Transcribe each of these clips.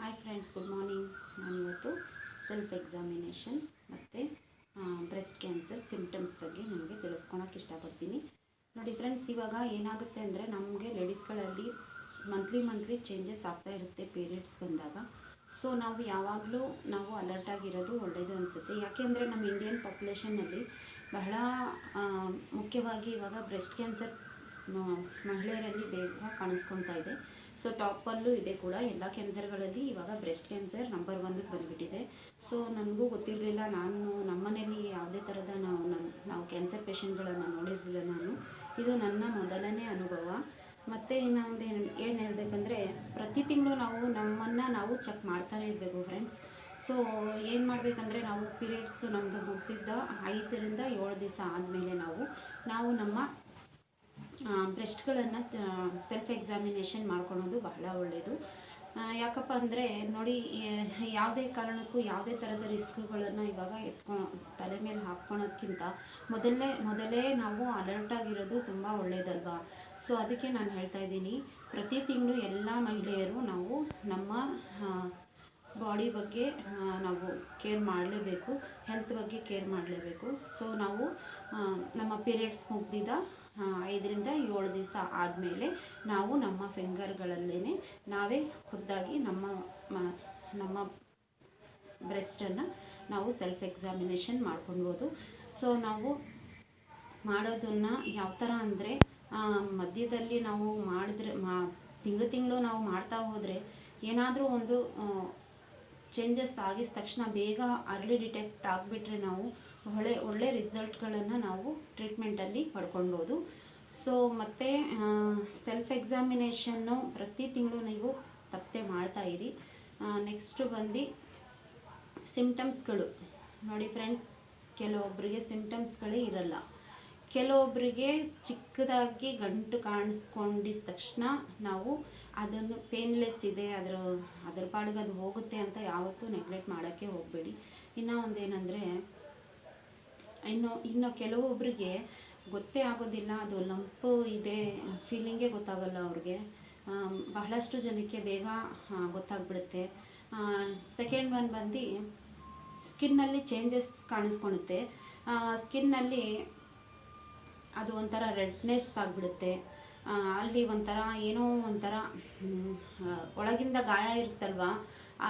Hi friends, good morning. ನಾನಿವತ್ತು self examination ಮತ್ತು breast cancer symptoms ಬಗ್ಗೆ ನಿಮಗೆ ತಿಳಿಸ್ಕೊಳಕ್ಕೆ ಇಷ್ಟಪಡ್ತೀನಿ. ನೋಡಿ ಫ್ರೆಂಡ್ಸ್, ಇವಾಗ ಏನಾಗುತ್ತೆ ಅಂದರೆ ನಮಗೆ ಲೇಡೀಸ್ಗಳಲ್ಲಿ ಮಂತ್ಲಿ ಚೇಂಜಸ್ ಆಗ್ತಾ ಇರುತ್ತೆ ಪೀರಿಯಡ್ಸ್ ಬಂದಾಗ. ಸೊ ನಾವು ಯಾವಾಗಲೂ ಅಲರ್ಟ್ ಆಗಿರೋದು ಒಳ್ಳೆಯದು ಅನಿಸುತ್ತೆ. ಯಾಕೆಂದರೆ ನಮ್ಮ ಇಂಡಿಯನ್ ಪಾಪ್ಯುಲೇಷನ್ನಲ್ಲಿ ಬಹಳ ಮುಖ್ಯವಾಗಿ ಇವಾಗ ಬ್ರೆಸ್ಟ್ ಕ್ಯಾನ್ಸರ್ ಮಹಿಳೆಯರಲ್ಲಿ ಬೇಗ ಕಾಣಿಸ್ಕೊಳ್ತಾ ಇದೆ. ಸೊ ಟಾಪಲ್ಲೂ ಇದೆ ಕೂಡ. ಎಲ್ಲ ಕ್ಯಾನ್ಸರ್ಗಳಲ್ಲಿ ಇವಾಗ ಬ್ರೆಸ್ಟ್ ಕ್ಯಾನ್ಸರ್ ನಂಬರ್ 1ಗೆ ಬಂದುಬಿಟ್ಟಿದೆ. ಸೊ ನನಗೂ ಗೊತ್ತಿರಲಿಲ್ಲ. ನಮ್ಮನೇಲಿ ಯಾವುದೇ ಥರದ ನಾವು ಕ್ಯಾನ್ಸರ್ ಪೇಷಂಟ್ಗಳನ್ನು ನೋಡಿರಲಿಲ್ಲ. ಇದು ನನ್ನ ಮೊದಲನೇ ಅನುಭವ. ಮತ್ತು ಇನ್ನೊಂದು ಏನು ಹೇಳಬೇಕಂದ್ರೆ, ಪ್ರತಿ ತಿಂಗಳು ನಾವು ಚೆಕ್ ಮಾಡ್ತಾನೆ ಇರಬೇಕು ಫ್ರೆಂಡ್ಸ್. ಸೊ ಏನು ಮಾಡಬೇಕಂದ್ರೆ, ನಾವು ಪೀರಿಯಡ್ಸು ನಮ್ಮದು ಮುಗ್ದಿದ್ದ 5ರಿಂದ 7 ದಿವಸ ಆದಮೇಲೆ ನಾವು ನಮ್ಮ ಬ್ರೆಸ್ಟ್ಗಳನ್ನು ಸೆಲ್ಫ್ ಎಕ್ಸಾಮಿನೇಷನ್ ಮಾಡ್ಕೊಳೋದು ಬಹಳ ಒಳ್ಳೆಯದು. ಯಾಕಪ್ಪ ಅಂದರೆ ನೋಡಿ, ಯಾವುದೇ ಕಾರಣಕ್ಕೂ ಯಾವುದೇ ಥರದ ರಿಸ್ಕ್ಗಳನ್ನು ಇವಾಗ ತಲೆ ಮೇಲೆ ಹಾಕ್ಕೊಳೋಕ್ಕಿಂತ ಮೊದಲೇ ನಾವು ಅಲರ್ಟಾಗಿರೋದು ತುಂಬ ಒಳ್ಳೆಯದಲ್ವಾ. ಸೊ ಅದಕ್ಕೆ ನಾನು ಹೇಳ್ತಾ ಇದ್ದೀನಿ, ಪ್ರತಿ ತಿಂಗಳು ಎಲ್ಲ ಮಹಿಳೆಯರು ನಾವು ನಮ್ಮ ಬಾಡಿ ಬಗ್ಗೆ ನಾವು ಕೇರ್ ಮಾಡಲೇಬೇಕು, ಹೆಲ್ತ್ ಬಗ್ಗೆ ಕೇರ್ ಮಾಡಲೇಬೇಕು. ಸೊ ನಾವು ನಮ್ಮ ಪೀರಿಯಡ್ಸ್ ಮುಗ್ದಿದ್ದ 5ರಿಂದ 7 ದಿವಸ ಆದಮೇಲೆ ನಾವು ನಮ್ಮ ಫಿಂಗರ್ಗಳಲ್ಲೇ ನಾವೇ ಖುದ್ದಾಗಿ ನಮ್ಮ ಬ್ರೆಸ್ಟನ್ನು ನಾವು ಸೆಲ್ಫ್ ಎಕ್ಸಾಮಿನೇಷನ್ ಮಾಡ್ಕೊಳ್ಬೋದು. ಸೊ ನಾವು ಮಾಡೋದನ್ನು ಯಾವ ಥರ ಅಂದರೆ, ಮಧ್ಯದಲ್ಲಿ ನಾವು ಮಾಡಿದ್ರೆ ತಿಂಗಳು ನಾವು ಮಾಡ್ತಾ ಹೋದರೆ ಏನಾದರೂ ಒಂದು ಚೇಂಜಸ್ ಆಗಿದ ತಕ್ಷಣ ಬೇಗ ಅರ್ಲಿ ಡಿಟೆಕ್ಟ್ ಆಗಿಬಿಟ್ರೆ ನಾವು ಒಳ್ಳೆ ರಿಸಲ್ಟ್ಗಳನ್ನು ನಾವು ಟ್ರೀಟ್ಮೆಂಟಲ್ಲಿ ಪಡ್ಕೊಳ್ಬೋದು. ಸೊ ಮತ್ತು ಸೆಲ್ಫ್ ಎಕ್ಸಾಮಿನೇಷನ್ನು ಪ್ರತಿ ತಿಂಗಳು ನೀವು ತಪ್ಪದೆ ಮಾಡ್ತಾಯಿರಿ. ನೆಕ್ಸ್ಟು ಬಂದು ಸಿಂಪ್ಟಮ್ಸ್ಗಳು. ನೋಡಿ ಫ್ರೆಂಡ್ಸ್, ಕೆಲವೊಬ್ಬರಿಗೆ ಸಿಂಪ್ಟಮ್ಸ್ಗಳೇ ಇರಲ್ಲ. ಕೆಲವೊಬ್ಬರಿಗೆ ಚಿಕ್ಕದಾಗಿ ಗಂಟು ಕಾಣಿಸ್ಕೊಂಡಿದ ತಕ್ಷಣ ನಾವು ಅದನ್ನು ಪೇನ್ಲೆಸ್ ಇದೆ, ಅದರ ಪಾಡಿಗೆ ಅದು ಹೋಗುತ್ತೆ ಅಂತ ಯಾವತ್ತೂ ನೆಗ್ಲೆಕ್ಟ್ ಮಾಡೋಕ್ಕೆ ಹೋಗಬೇಡಿ. ಇನ್ನೂ ಒಂದೇನೆಂದರೆ, ಇನ್ನು ಕೆಲವೊಬ್ಬರಿಗೆ ಗೊತ್ತೇ ಆಗೋದಿಲ್ಲ, ಅದು ಲಂಪು ಇದೆ ಫೀಲಿಂಗೇ ಗೊತ್ತಾಗಲ್ಲ ಅವ್ರಿಗೆ. ಬಹಳಷ್ಟು ಜನಕ್ಕೆ ಬೇಗ ಗೊತ್ತಾಗ್ಬಿಡುತ್ತೆ. ಸೆಕೆಂಡ್ ಒನ್ ಬಂದು ಸ್ಕಿನ್ನಲ್ಲಿ ಚೇಂಜಸ್ ಕಾಣಿಸ್ಕೊಳುತ್ತೆ. ಸ್ಕಿನ್ನಲ್ಲಿ ಅದು ಒಂಥರ ರೆಡ್ನೆಸ್ ಆಗಿಬಿಡುತ್ತೆ. ಅಲ್ಲಿ ಏನೋ ಒಂಥರ ಒಳಗಿಂದ ಗಾಯ ಇರುತ್ತಲ್ವ,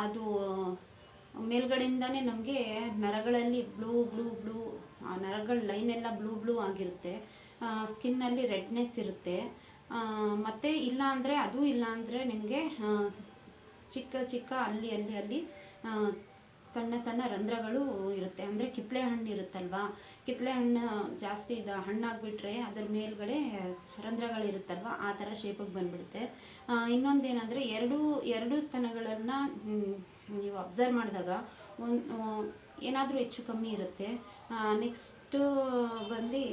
ಅದು ಮೇಲ್ಗಡೆಯಿಂದನೇ ನಮಗೆ ನರಗಳಲ್ಲಿ ಬ್ಲೂ ಆ ನರಗಳ ಲೈನೆಲ್ಲ ಬ್ಲೂ ಆಗಿರುತ್ತೆ. ಸ್ಕಿನ್ನಲ್ಲಿ ರೆಡ್ನೆಸ್ ಇರುತ್ತೆ. ಮತ್ತು ಇಲ್ಲ ಅಂದರೆ ನಿಮಗೆ ಚಿಕ್ಕ ಅಲ್ಲಿ ಸಣ್ಣ ರಂಧ್ರಗಳು ಇರುತ್ತೆ. ಅಂದರೆ ಕಿತ್ತಳೆ ಹಣ್ಣು ಇರುತ್ತಲ್ವ, ಕಿತ್ತಳೆ ಹಣ್ಣು ಜಾಸ್ತಿ ಹಣ್ಣಾಗಿಬಿಟ್ರೆ ಅದರ ಮೇಲ್ಗಡೆ ರಂಧ್ರಗಳಿರುತ್ತಲ್ವ, ಆ ಥರ ಶೇಪಿಗೆ ಬಂದುಬಿಡುತ್ತೆ. ಇನ್ನೊಂದೇನೆಂದರೆ, ಎರಡು ಸ್ತನಗಳನ್ನು ನೀವು ಅಬ್ಸರ್ವ್ ಮಾಡಿದಾಗ ಏನಾದರೂ ಹೆಚ್ಚು ಕಮ್ಮಿ ಇರುತ್ತೆ. ನೆಕ್ಸ್ಟು ಬಂದು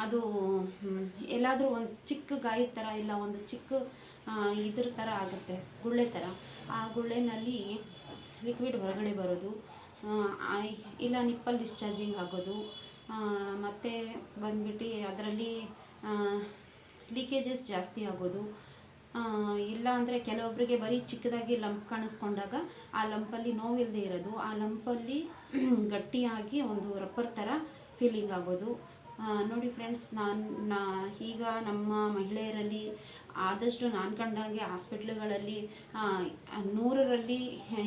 ಅದು ಎಲ್ಲಾದರೂ ಒಂದು ಚಿಕ್ಕ ಗಾಯದ ಥರ, ಇಲ್ಲ ಒಂದು ಚಿಕ್ಕ ಇದ್ರ ಥರ ಆಗುತ್ತೆ, ಗುಳ್ಳೆ ಥರ. ಆ ಗುಳ್ಳೆನಲ್ಲಿ ಲಿಕ್ವಿಡ್ ಹೊರಗಡೆ ಬರೋದು, ಇಲ್ಲ ನಿಪ್ಪಲ್ ಡಿಸ್ಚಾರ್ಜಿಂಗ್ ಆಗೋದು, ಮತ್ತು ಬಂದ್ಬಿಟ್ಟು ಅದರಲ್ಲಿ ಲೀಕೇಜಸ್ ಜಾಸ್ತಿ ಆಗೋದು. ಇಲ್ಲ ಅಂದರೆ ಕೆಲವೊಬ್ಬರಿಗೆ ಬರೀ ಚಿಕ್ಕದಾಗಿ ಲಂಪ್ ಕಾಣಿಸ್ಕೊಂಡಾಗ ಆ ಲಂಪಲ್ಲಿ ನೋವಿಲ್ಲದೆ ಇರೋದು, ಆ ಲಂಪಲ್ಲಿ ಗಟ್ಟಿಯಾಗಿ ಒಂದು ರಬ್ಬರ್ ಥರ ಫೀಲಿಂಗ್ ಆಗೋದು. ನೋಡಿ ಫ್ರೆಂಡ್ಸ್, ಈಗ ನಮ್ಮ ಮಹಿಳೆಯರಲ್ಲಿ ಆದಷ್ಟು ನಾನು ಕಂಡಾಗೆ ಹಾಸ್ಪಿಟ್ಲುಗಳಲ್ಲಿ 100ರಲ್ಲಿ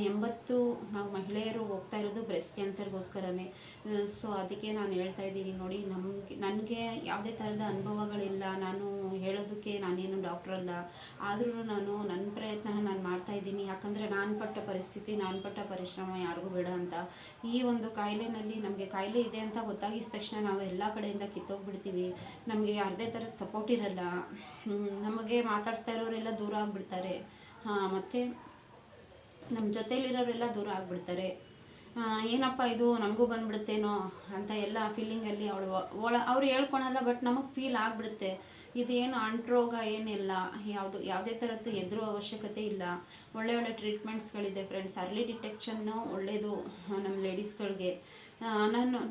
80 ನಾವು ಮಹಿಳೆಯರು ಹೋಗ್ತಾ ಇರೋದು ಬ್ರೆಸ್ಟ್ ಕ್ಯಾನ್ಸರ್ಗೋಸ್ಕರನೇ. ಸೊ ಅದಕ್ಕೆ ನಾನು ಹೇಳ್ತಾ ಇದ್ದೀನಿ. ನೋಡಿ, ನನಗೆ ಯಾವುದೇ ಥರದ ಅನುಭವಗಳಿಲ್ಲ. ನಾನು ಹೇಳೋದಕ್ಕೆ ನಾನೇನು ಡಾಕ್ಟ್ರಲ್ಲ. ಆದ್ರೂ ನನ್ನ ಪ್ರಯತ್ನ ನಾನು ಮಾಡ್ತಾಯಿದ್ದೀನಿ. ಯಾಕಂದರೆ ನಾನು ಪಟ್ಟ ಪರಿಸ್ಥಿತಿ, ನಾನು ಪಟ್ಟ ಪರಿಶ್ರಮ ಯಾರಿಗೂ ಬೇಡ ಅಂತ. ಈ ಒಂದು ಕಾಯಿಲೆನಲ್ಲಿ ನಮಗೆ ಕಾಯಿಲೆ ಇದೆ ಅಂತ ಗೊತ್ತಾಗಿದ ತಕ್ಷಣ ನಾವು ಎಲ್ಲ ಕಡೆಯಿಂದ ಕಿತ್ತೋಗ್ಬಿಡ್ತೀವಿ. ನಮಗೆ ಯಾವುದೇ ಥರದ ಸಪೋರ್ಟ್ ಇರಲ್ಲ. ನಮಗೆ ಮಾತಾಡಿಸ್ತಾ ಇರೋರೆಲ್ಲ ದೂರ ಆಗಿಬಿಡ್ತಾರೆ. ಮತ್ತು ನಮ್ಮ ಜೊತೆಲಿರೋರೆಲ್ಲ ದೂರ ಆಗಿಬಿಡ್ತಾರೆ. ಏನಪ್ಪ ಇದು ನಮಗೂ ಬಂದ್ಬಿಡುತ್ತೇನೋ ಅಂತ ಎಲ್ಲ ಫೀಲಿಂಗಲ್ಲಿ ಅವ್ರು ಹೇಳ್ಕೊಳಲ್ಲ, ಬಟ್ ನಮಗೆ ಫೀಲ್ ಆಗಿಬಿಡುತ್ತೆ. ಇದೇನು ಅಂಟ್ರೋಗ ಏನಿಲ್ಲ, ಯಾವುದೇ ಥರದ್ದು ಎದುರು ಅವಶ್ಯಕತೆ ಇಲ್ಲ. ಒಳ್ಳೆ ಟ್ರೀಟ್ಮೆಂಟ್ಸ್ಗಳಿದೆ ಫ್ರೆಂಡ್ಸ್. ಅರ್ಲಿ ಡಿಟೆಕ್ಷನ್ನು ಒಳ್ಳೆಯದು ನಮ್ಮ ಲೇಡೀಸ್ಗಳಿಗೆ.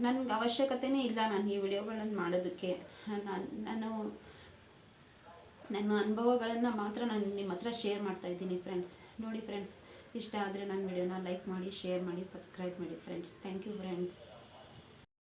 ನನಗೆ ಅವಶ್ಯಕತೆಯೇ ಇಲ್ಲ ನಾನು ಈ ವಿಡಿಯೋಗಳನ್ನು ಮಾಡೋದಕ್ಕೆ. ನಾನು ನನ್ನ ಅನುಭವಗಳನ್ನು ಮಾತ್ರ ನಾನು ನಿಮ್ಮ ಹತ್ರ ಶೇರ್ ಮಾಡ್ತಾಯಿದ್ದೀನಿ ಫ್ರೆಂಡ್ಸ್. ನೋಡಿ ಫ್ರೆಂಡ್ಸ್, ಇಷ್ಟ ಆದರೆ ನನ್ನ ವಿಡಿಯೋನ ಲೈಕ್ ಮಾಡಿ, ಶೇರ್ ಮಾಡಿ, ಸಬ್ಸ್ಕ್ರೈಬ್ ಮಾಡಿ ಫ್ರೆಂಡ್ಸ್. Thank you friends.